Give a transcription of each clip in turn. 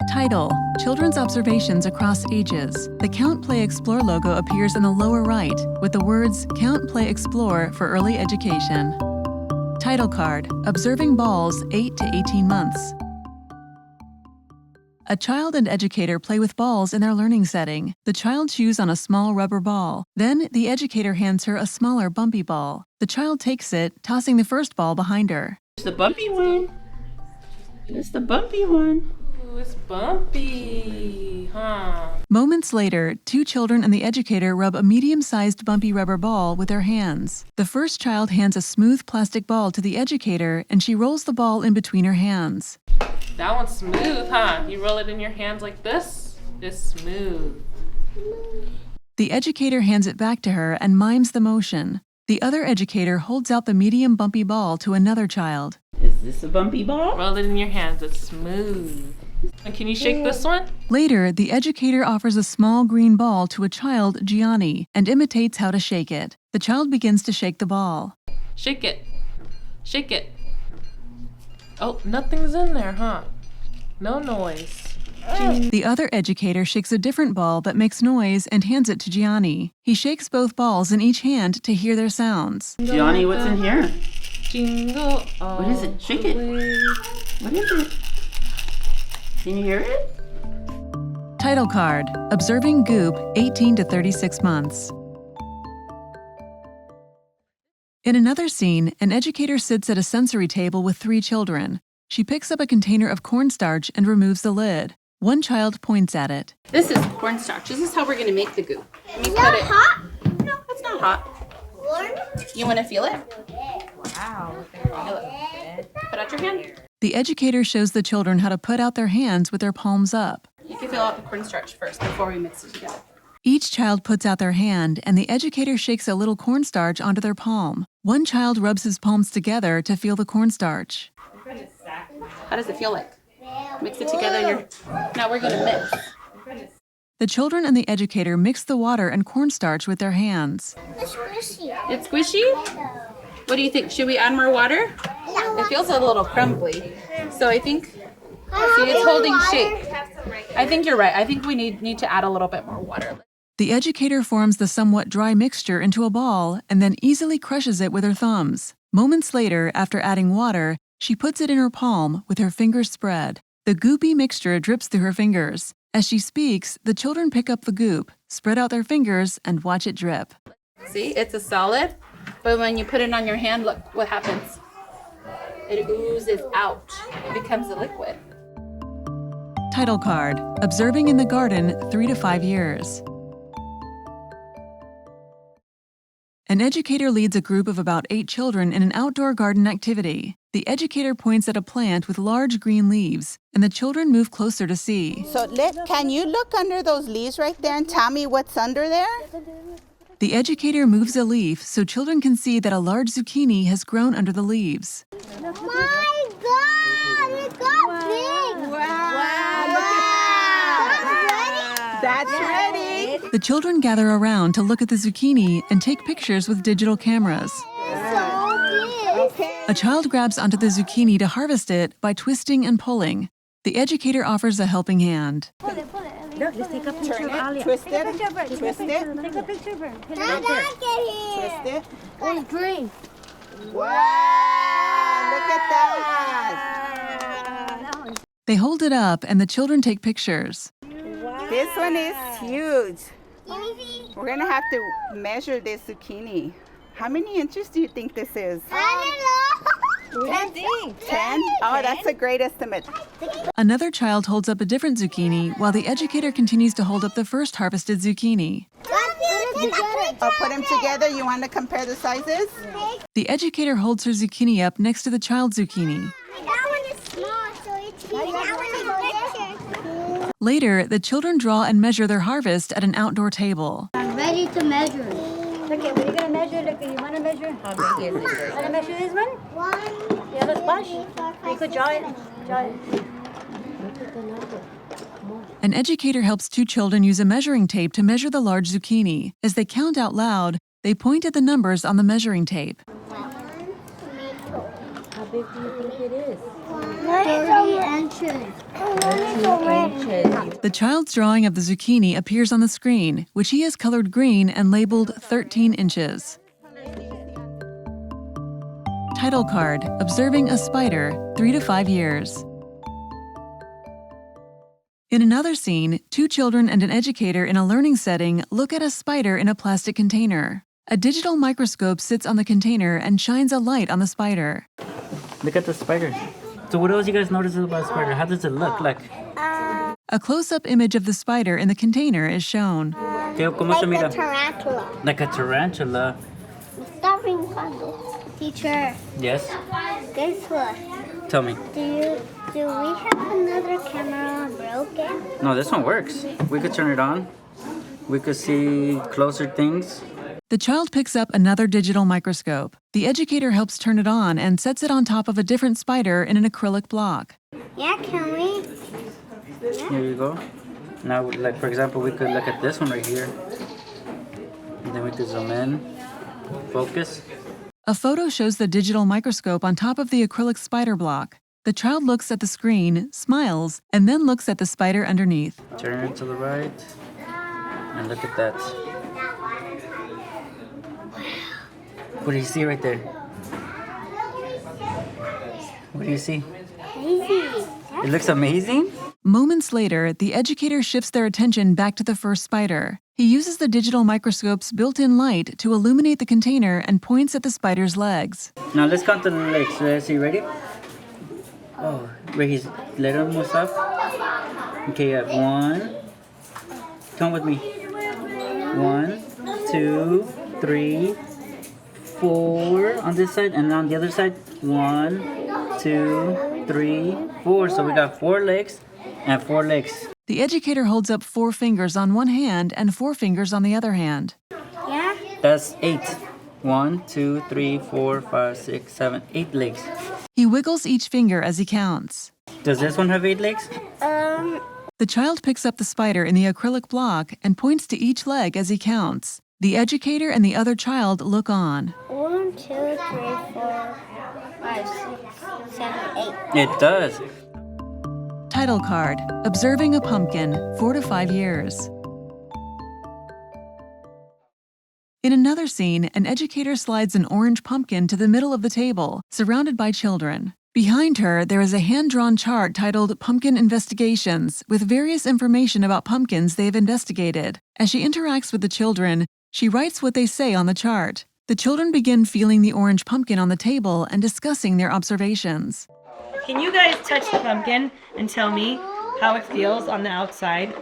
Title: Children's Observations Across Ages. The Count Play Explore logo appears in the lower right with the words Count Play Explore for Early Education. Title card: Observing balls 8 to 18 months. A child and educator play with balls in their learning setting. The child chews on a small rubber ball. Then the educator hands her a smaller bumpy ball. The child takes it, tossing the first ball behind her. It's the bumpy one. It's the bumpy one. Ooh, it's bumpy, huh? Moments later, two children and the educator rub a medium-sized bumpy rubber ball with their hands. The first child hands a smooth plastic ball to the educator, and she rolls the ball in between her hands. That one's smooth, huh? You roll it in your hands like this? It's smooth. The educator hands it back to her and mimes the motion. The other educator holds out the medium bumpy ball to another child. Is this a bumpy ball? Roll it in your hands. It's smooth. And can you shake this one? Later, the educator offers a small green ball to a child, Gianni, and imitates how to shake it. The child begins to shake the ball. Shake it. Shake it. Oh, nothing's in there, huh? No noise. The other educator shakes a different ball that makes noise and hands it to Gianni. He shakes both balls in each hand to hear their sounds. Gianni, what's in here? Jingle all What is it? Shake it. What is it? Can you hear it? Title card: Observing Goop 18 to 36 months. In another scene, an educator sits at a sensory table with three children. She picks up a container of cornstarch and removes the lid. One child points at it. This is cornstarch. This is how we're gonna make the goop. Is that hot? No, it's not hot. Warm? You wanna feel it? Wow. Feel it. Put out your hand. The educator shows the children how to put out their hands with their palms up. You can feel out the cornstarch first before we mix it together. Each child puts out their hand, and the educator shakes a little cornstarch onto their palm. One child rubs his palms together to feel the cornstarch. How does it feel like? Mix it together and now we're gonna mix. The children and the educator mix the water and cornstarch with their hands. It's squishy. It's squishy? What do you think? Should we add more water? It feels a little crumbly. So I think, see, it's holding shape. I think you're right. I think we need to add a little bit more water. The educator forms the somewhat dry mixture into a ball and then easily crushes it with her thumbs. Moments later, after adding water, she puts it in her palm with her fingers spread. The goopy mixture drips through her fingers. As she speaks, the children pick up the goop, spread out their fingers, and watch it drip. See, it's a solid, but when you put it on your hand, look what happens. It oozes out. It becomes a liquid. Title card: Observing in the Garden 3 to 5 years. An educator leads a group of about 8 children in an outdoor garden activity. The educator points at a plant with large green leaves, and the children move closer to see. So can you look under those leaves right there and tell me what's under there? The educator moves a leaf so children can see that a large zucchini has grown under the leaves. My God! It got big! Wow, look at that! That's ready! The children gather around to look at the zucchini and take pictures with digital cameras. It's so big! A child grabs onto the zucchini to harvest it by twisting and pulling. The educator offers a helping hand. Pull it, pull it. Look, let's take a picture Turn of it, Alia. twist Take a it, picture of her. twist it. Take a picture of her. Put it Dad, right there. get here! Twist it. Oh, it's green. Wow, look at that! That one. They hold it up and the children take pictures. This one is huge. Let me see. We're gonna have to measure this zucchini. How many inches do you think this is? I don't know. 10? Oh, that's a great estimate. Another child holds up a different zucchini while the educator continues to hold up the first harvested zucchini. Oh, put them together. You want to compare the sizes? The educator holds her zucchini up next to the child's zucchini. That one is small, so it's huge. That one is bigger. Later, the children draw and measure their harvest at an outdoor table. I'm ready to measure. Okay, what are you going to measure? Look, you want to measure? How big is it? Want to measure this one? One. You have a sponge? You could draw it. Draw it. An educator helps two children use a measuring tape to measure the large zucchini. As they count out loud, they point at the numbers on the measuring tape. How big do you think it is? The child's drawing of the zucchini appears on the screen, which he has colored green and labeled 13 inches. Title card, Observing a Spider, 3 to 5 years. In another scene, 2 children and an educator in a learning setting look at a spider in a plastic container. A digital microscope sits on the container and shines a light on the spider. Look at the spider. So what else you guys notice about the spider? How does it look like? A close-up image of the spider in the container is shown. ¿Cómo se mira? Like a tarantula. Like a tarantula. Stop being funny. Teacher, Yes. guess what? Tell me. Do we have another camera broken? No, this one works. We could turn it on. We could see closer things. The child picks up another digital microscope. The educator helps turn it on and sets it on top of a different spider in an acrylic block. Yeah, can we? Here you go. Now, like for example, we could look at this one right here. And then we could zoom in, focus. A photo shows the digital microscope on top of the acrylic spider block. The child looks at the screen, smiles, and then looks at the spider underneath. Turn it to the right. And look at that. What do you see right there? What do you see? It looks amazing. Moments later, the educator shifts their attention back to the first spider. He uses the digital microscope's built-in light to illuminate the container and points at the spider's legs. Now let's count the legs. Let's see, ready? Oh, wait, he's let him move up. Okay, at 1. Count with me. 1, 2, 3, 4 on this side, and on the other side, 1, 2, 3, 4. So we got 4 legs and 4 legs. The educator holds up 4 fingers on one hand and 4 fingers on the other hand. Yeah? That's 8. 1, 2, 3, 4, 5, 6, 7, 8 legs. He wiggles each finger as he counts. Does this one have 8 legs? The child picks up the spider in the acrylic block and points to each leg as he counts. The educator and the other child look on. 1, 2, 3, 4, 5, 6, 7, 8. It does. Title card, Observing a Pumpkin, 4 to 5 years. In another scene, an educator slides an orange pumpkin to the middle of the table, surrounded by children. Behind her, there is a hand-drawn chart titled Pumpkin Investigations, with various information about pumpkins they have investigated. As she interacts with the children, she writes what they say on the chart. The children begin feeling the orange pumpkin on the table and discussing their observations. Can you guys touch the pumpkin and tell me how it feels on the outside?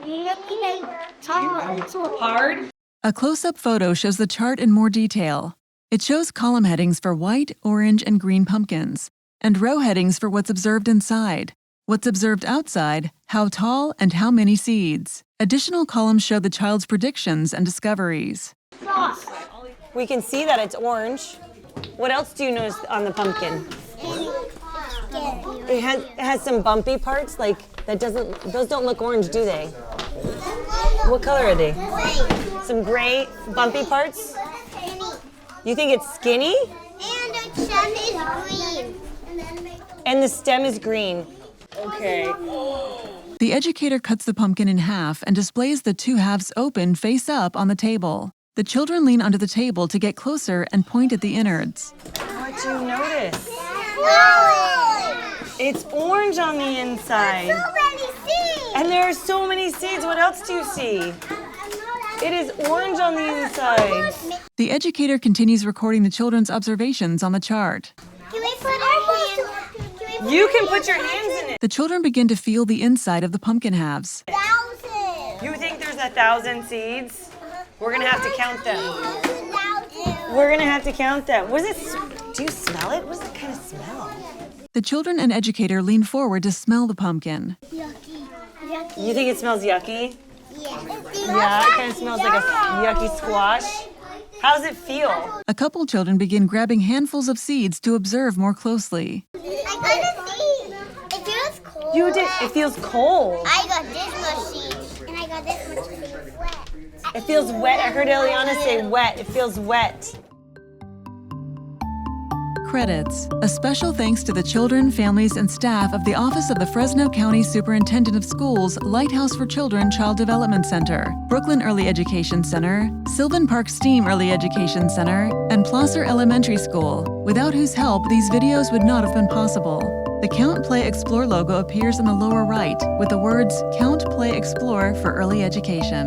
Hard? A close-up photo shows the chart in more detail. It shows column headings for white, orange, and green pumpkins, and row headings for what's observed inside, what's observed outside, how tall, and how many seeds. Additional columns show the child's predictions and discoveries. We can see that it's orange. What else do you notice on the pumpkin? It has some bumpy parts, like those don't look orange, do they? What color are they? Some gray, bumpy parts? You think it's skinny? And the stem is green. And the stem is green. Okay. The educator cuts the pumpkin in half and displays the 2 halves open face up on the table. The children lean onto the table to get closer and point at the innards. What do you notice? It's orange on the inside. So many seeds. And there are so many seeds. What else do you see? It is orange on the inside. The educator continues recording the children's observations on the chart. Can we put our hands? You can put your hands in it. The children begin to feel the inside of the pumpkin halves. 1,000. You think there's 1,000 seeds? We're gonna have to count them. 1,000. We're gonna have to count them. What is it? Do you smell it? What does that kind of smell? The children and educator lean forward to smell the pumpkin. Yucky. You think it smells yucky? Yeah. Yeah, it kind of smells like a yucky squash. How does it feel? A couple children begin grabbing handfuls of seeds to observe more closely. I got a seed. It feels cold. You did. It feels cold. I got this much seed. And I got this much seed. Wet. It feels wet. I heard Eliana say wet. It feels wet. Credits. A special thanks to the children, families, and staff of the Office of the Fresno County Superintendent of Schools Lighthouse for Children Child Development Center, Brooklyn Early Education Center, Sylvan Park STEAM Early Education Center, and Placer Elementary School, without whose help these videos would not have been possible. The Count, Play, Explore logo appears in the lower right with the words Count, Play, Explore for Early Education.